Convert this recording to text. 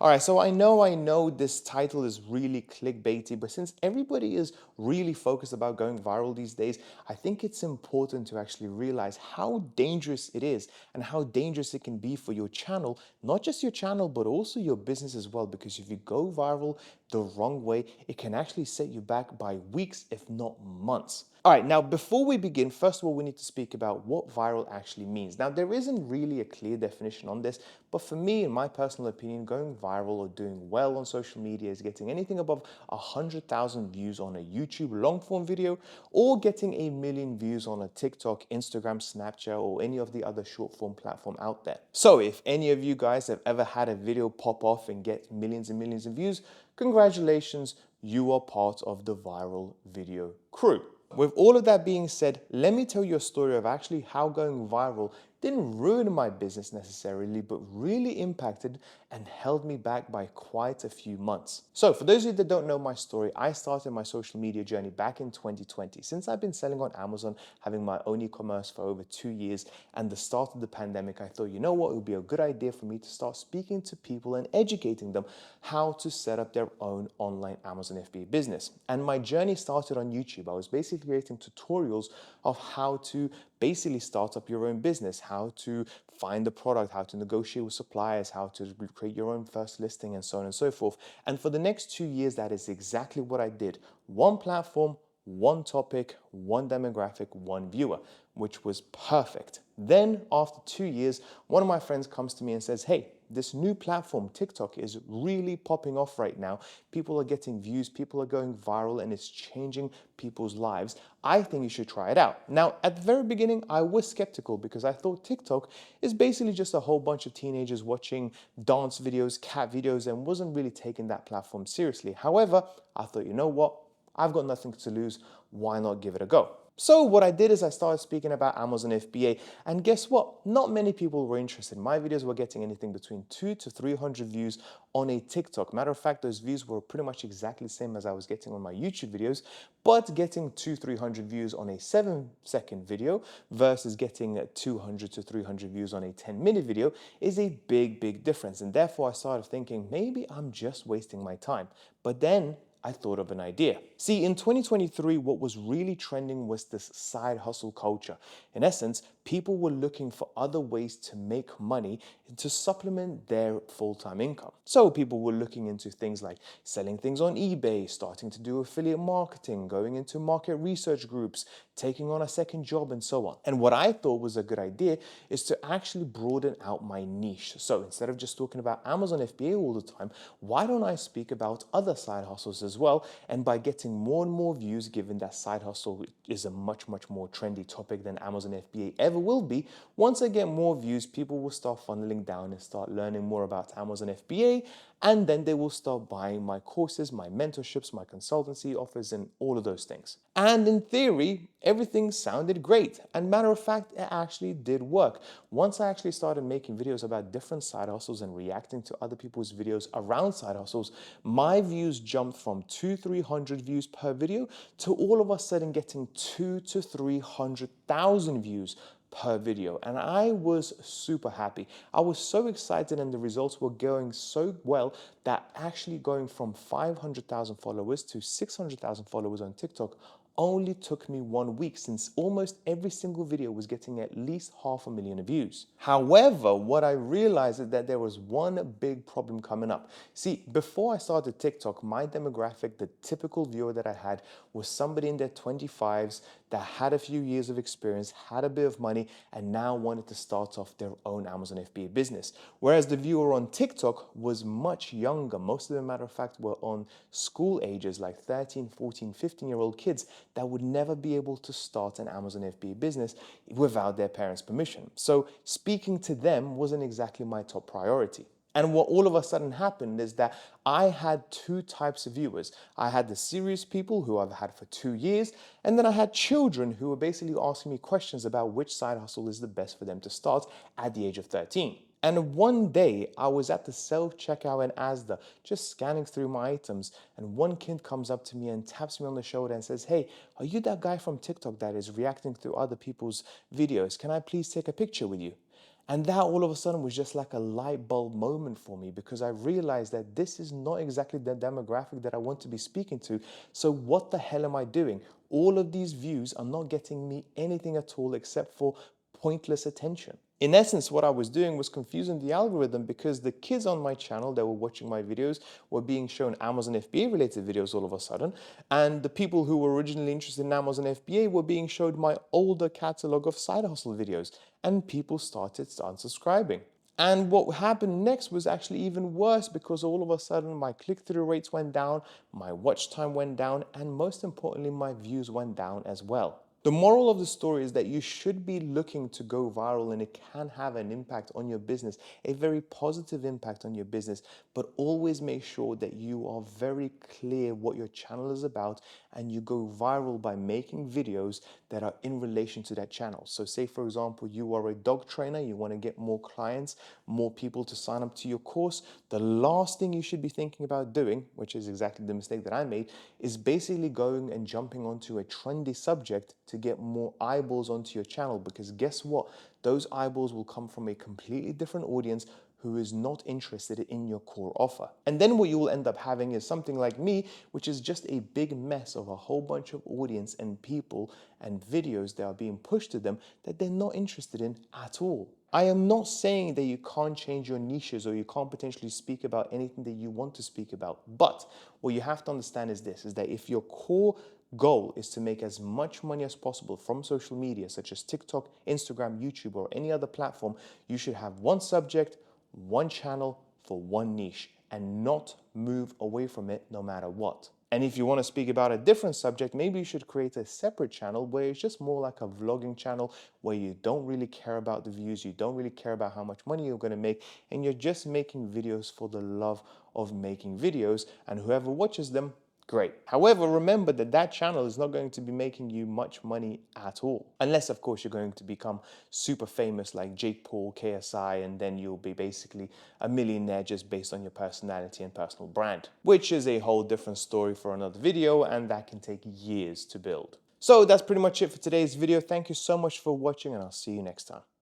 All right, so I know this title is really clickbaity, but since everybody is really focused about going viral these days, I think it's important to actually realize how dangerous it is and how dangerous it can be for your channel, not just your channel, but also your business as well. Because if you go viral the wrong way, it can actually set you back by weeks, if not months. All right, now before we begin, first of all, we need to speak about what viral actually means. Now, there isn't really a clear definition on this, but for me, in my personal opinion, going viral or doing well on social media is getting anything above 100,000 views on a YouTube long form video or getting 1 million views on a TikTok, Instagram, Snapchat, or any of the other short form platform out there. So if any of you guys have ever had a video pop off and get millions and millions of views, congratulations, you are part of the viral video crew. With all of that being said, let me tell you a story of actually how going viral didn't ruin my business necessarily, but really impacted and held me back by quite a few months. So for those of you that don't know my story, I started my social media journey back in 2020. Since I've been selling on Amazon, having my own e-commerce for over 2 years, and the start of the pandemic, I thought, you know what, it would be a good idea for me to start speaking to people and educating them how to set up their own online Amazon FBA business. And my journey started on YouTube. I was basically creating tutorials of how to basically start up your own business, how to find the product, how to negotiate with suppliers, how to create your own first listing, and so on and so forth. And for the next 2 years, that is exactly what I did. One platform, one topic, one demographic, one viewer, which was perfect. Then after 2 years, one of my friends comes to me and says, hey, this new platform, TikTok, is really popping off right now. People are getting views, people are going viral, and it's changing people's lives. I think you should try it out. Now, at the very beginning, I was skeptical because I thought TikTok is basically just a whole bunch of teenagers watching dance videos, cat videos, and wasn't really taking that platform seriously. However, I thought, you know what? I've got nothing to lose. Why not give it a go? So what I did is I started speaking about Amazon FBA, and guess what? Not many people were interested. My videos were getting anything between 200 to 300 views on a TikTok. Matter of fact, those views were pretty much exactly the same as I was getting on my YouTube videos, but getting 200-300 views on a 7-second video versus getting 200 to 300 views on a 10-minute video is a big difference. And therefore I started thinking, maybe I'm just wasting my time. But then I thought of an idea. See, in 2023, what was really trending was this side hustle culture. In essence, people were looking for other ways to make money to supplement their full-time income. So people were looking into things like selling things on eBay, starting to do affiliate marketing, going into market research groups, taking on a second job, and so on. And what I thought was a good idea is to actually broaden out my niche. So instead of just talking about Amazon FBA all the time, why don't I speak about other side hustles as well? And by getting more and more views, given that side hustle is a much more trendy topic than Amazon FBA ever will be, once I get more views, people will start funneling down and start learning more about Amazon FBA, and then they will start buying my courses, my mentorships, my consultancy offers, and all of those things. And in theory, everything sounded great. And matter of fact, it actually did work. Once I actually started making videos about different side hustles and reacting to other people's videos around side hustles, my views jumped from 200-300 views per video to all of a sudden getting 200,000 to 300,000 views per video, and I was super happy. I was so excited, and the results were going so well that actually going from 500,000 followers to 600,000 followers on TikTok only took me 1 week, since almost every single video was getting at least 500,000 views. However, what I realized is that there was one big problem coming up. See, before I started TikTok, my demographic, the typical viewer that I had, was somebody in their 25s that had a few years of experience, had a bit of money, and now wanted to start off their own Amazon FBA business. Whereas the viewer on TikTok was much younger. Most of them, matter of fact, were on school ages, like 13, 14, 15-year-old kids that would never be able to start an Amazon FBA business without their parents' permission. So speaking to them wasn't exactly my top priority. And what all of a sudden happened is that I had two types of viewers. I had the serious people who I've had for 2 years, and then I had children who were basically asking me questions about which side hustle is the best for them to start at the age of 13. And one day I was at the self-checkout in Asda, just scanning through my items, and one kid comes up to me and taps me on the shoulder and says, hey, are you that guy from TikTok that is reacting to other people's videos? Can I please take a picture with you? And that all of a sudden was just like a light bulb moment for me, because I realized that this is not exactly the demographic that I want to be speaking to. So what the hell am I doing? All of these views are not getting me anything at all except for pointless attention. In essence, what I was doing was confusing the algorithm, because the kids on my channel that were watching my videos were being shown Amazon FBA related videos all of a sudden, and the people who were originally interested in Amazon FBA were being showed my older catalog of side hustle videos, and people started unsubscribing. And what happened next was actually even worse, because all of a sudden my click-through rates went down, my watch time went down, and most importantly, my views went down as well. The moral of the story is that you should be looking to go viral, and it can have an impact on your business, a very positive impact on your business, but always make sure that you are very clear what your channel is about, and you go viral by making videos that are in relation to that channel. So say for example, you are a dog trainer, you want to get more clients, more people to sign up to your course. The last thing you should be thinking about doing, which is exactly the mistake that I made, is basically going and jumping onto a trendy subject to get more eyeballs onto your channel, because guess what? Those eyeballs will come from a completely different audience who is not interested in your core offer. And then what you will end up having is something like me, which is just a big mess of a whole bunch of audience and people and videos that are being pushed to them that they're not interested in at all. I am not saying that you can't change your niches or you can't potentially speak about anything that you want to speak about. But what you have to understand is this, is that if your core goal is to make as much money as possible from social media, such as TikTok, Instagram, YouTube, or any other platform, you should have one subject, one channel for one niche, and not move away from it no matter what. And if you want to speak about a different subject, maybe you should create a separate channel where it's just more like a vlogging channel, where you don't really care about the views, you don't really care about how much money you're going to make, and you're just making videos for the love of making videos, and whoever watches them, great. However, remember that that channel is not going to be making you much money at all. Unless, of course, you're going to become super famous like Jake Paul, KSI, and then you'll be basically a millionaire just based on your personality and personal brand, which is a whole different story for another video, and that can take years to build. So that's pretty much it for today's video. Thank you so much for watching, and I'll see you next time.